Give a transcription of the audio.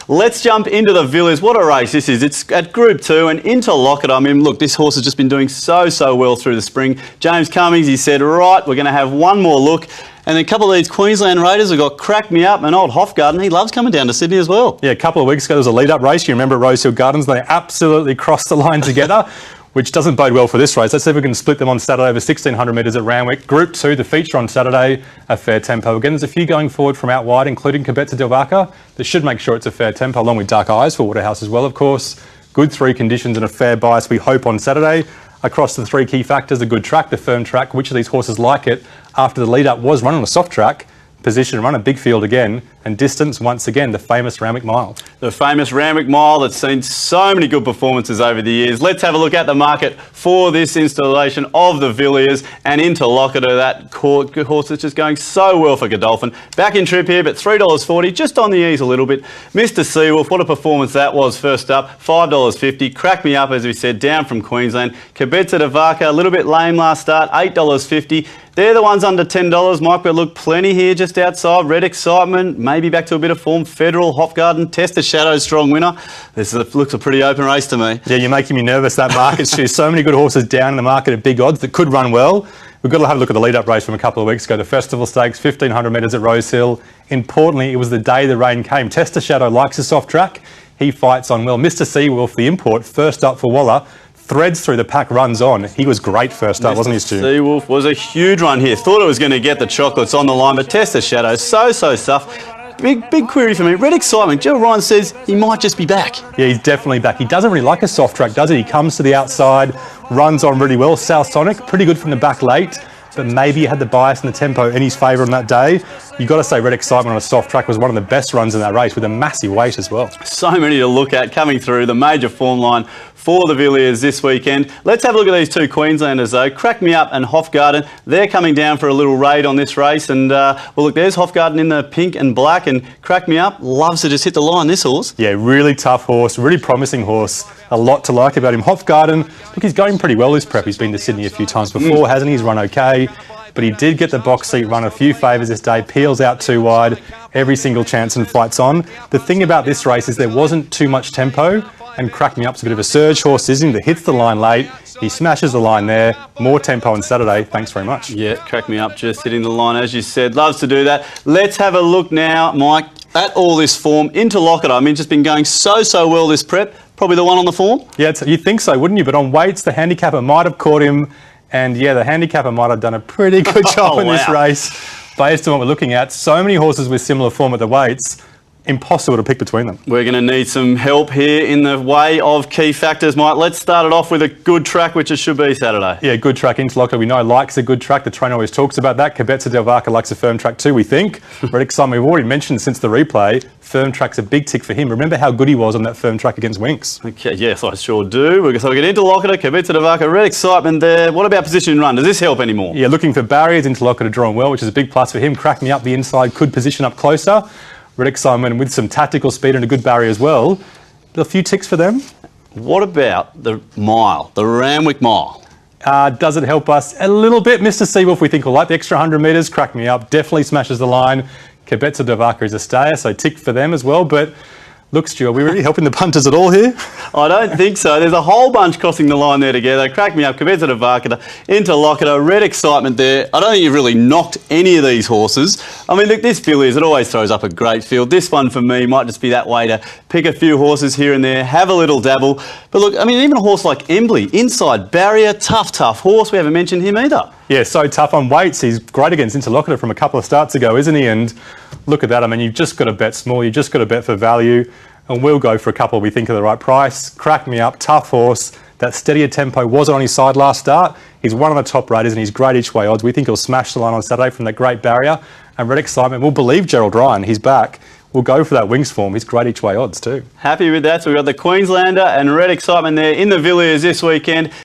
Let's jump into the Villiers. What a race this is. It's at Group 2 and into Lockett. I mean, look, this horse has just been doing so well through the spring. James Cummings, he said, right, we're going to have one more look. And then a couple of these Queensland Raiders have got Crack Me Up and old Hofgarden. He loves coming down to Sydney as well. Yeah, a couple of weeks ago there was a lead-up race. You remember at Rosehill Gardens, they absolutely crossed the line together, which doesn't bode well for this race. Let's see if we can split them on Saturday over 1,600 metres at Randwick. Group 2, the feature on Saturday, a fair tempo. Again, there's a few going forward from out wide, including Kibetza Del Vaca. That should make sure it's a fair tempo, along with Dark Eyes for Waterhouse as well, of course. Good 3 conditions and a fair bias, we hope, on Saturday. Across the 3 key factors, a good track, the firm track, which of these horses like it after the lead-up was run on a soft track, position, run a big field again, and distance, once again, the famous Randwick Mile. The famous Randwick Mile that's seen so many good performances over the years. Let's have a look at the market for this installation of the Villiers and into Lockett, that horse that's just going so well for Godolphin. Back in trip here, but $3.40, just on the ease a little bit. Mr. Seawolf, what a performance that was first up, $5.50. Crack Me Up, as we said, down from Queensland. Kibetza Del Vaca, a little bit lame last start, $8.50. They're the ones under $10, Mike, but look, plenty here just outside. Red Excitement, maybe back to a bit of form. Federal, Hofgarden, Test the Shadow, strong winner. This looks a pretty open race to me. Yeah, you're making me nervous, that market. So many good horses down in the market at big odds that could run well. We've got to have a look at the lead-up race from a couple of weeks ago. The Festival Stakes, 1,500 metres at Rosehill. Importantly, it was the day the rain came. Test the Shadow likes a soft track. He fights on well. Mr. Seawolf, the import, first up for Waller. Threads through the pack, runs on. He was great first up, wasn't he, Stu? Seawolf was a huge run here. Thought it was going to get the chocolates on the line, but Test the Shadow, so tough. Big query for me. Red Excitement. Joe Ryan says he might just be back. Yeah, he's definitely back. He doesn't really like a soft track, does he? He comes to the outside, runs on really well. South Sonic, pretty good from the back late, but maybe he had the bias and the tempo in his favour on that day. You've got to say Red Excitement on a soft track was one of the best runs in that race with a massive weight as well. So many to look at coming through the major form line for the Villiers this weekend. Let's have a look at these 2 Queenslanders though. Crack Me Up and Hofgarden. They're coming down for a little raid on this race. And well, look, there's Hofgarden in the pink and black, and Crack Me Up loves to just hit the line, this horse. Yeah, really tough horse, really promising horse. A lot to like about him. Hofgarden, look, he's going pretty well this prep. He's been to Sydney a few times before, hasn't he? He's run okay. But he did get the box seat run a few favours this day, peels out too wide, every single chance and fights on. The thing about this race is there wasn't too much tempo, and Crack Me Up's a bit of a surge horse, isn't he, that hits the line late. He smashes the line there. More tempo on Saturday. Thanks very much. Yeah, Crack Me Up just hitting the line, as you said. Loves to do that. Let's have a look now, Mike, at all this form into Lockett. I mean, just been going so well this prep. Probably the one on the form? Yeah, you'd think so, wouldn't you? But on weights, the handicapper might have caught him. And yeah, the handicapper might have done a pretty good job in this race based on what we're looking at. So many horses with similar form at the weights, impossible to pick between them. We're going to need some help here in the way of key factors, Mike. Let's start it off with a good track, which it should be Saturday. Yeah, good track. Into Lockett, we know likes a good track. The trainer always talks about that. Kibetza Del Vaca likes a firm track too, we think. Red Excitement, we've already mentioned since the replay, firm track's a big tick for him. Remember how good he was on that firm track against Winks? Okay, yes, I sure do. So we get into Lockett, Kibetza Del Vaca, Red Excitement there. What about position and run? Does this help anymore? Yeah, looking for barriers. Into Lockett are drawn well, which is a big plus for him. Crack Me Up the inside, could position up closer. Red Excitement with some tactical speed and a good barrier as well. A few ticks for them. What about the mile, the Randwick Mile? Does it help us a little bit? Mr. Seawolf, we think, will like the extra 100 metres. Crack Me Up definitely smashes the line. Kibetza Del Vaca is a stayer, so tick for them as well. But look, Stu, are we really helping the punters at all here? I don't think so. There's a whole bunch crossing the line there together. Crack Me Up, Kibetza Del Vaca, into Lockett, Red Excitement there. I don't think you've really knocked any of these horses. I mean, look, this Villiers, it always throws up a great field. This one for me might just be that way to pick a few horses here and there, have a little dabble. But look, I mean, even a horse like Embley, inside barrier, tough horse. We haven't mentioned him either. Yeah, so tough on weights. He's great against Interlocutor from a couple of starts ago, isn't he? And look at that. I mean, you've just got to bet small. You've just got to bet for value. And we'll go for a couple we think are the right price. Crack Me Up, tough horse. That steadier tempo was on his side last start. He's one of the top raters and he's great each way odds. We think he'll smash the line on Saturday from that great barrier. And Red Excitement, we'll believe Gerald Ryan. He's back. We'll go for that Wings form. He's great each way odds too. Happy with that. So we've got the Queenslander and Red Excitement there in the Villiers this weekend.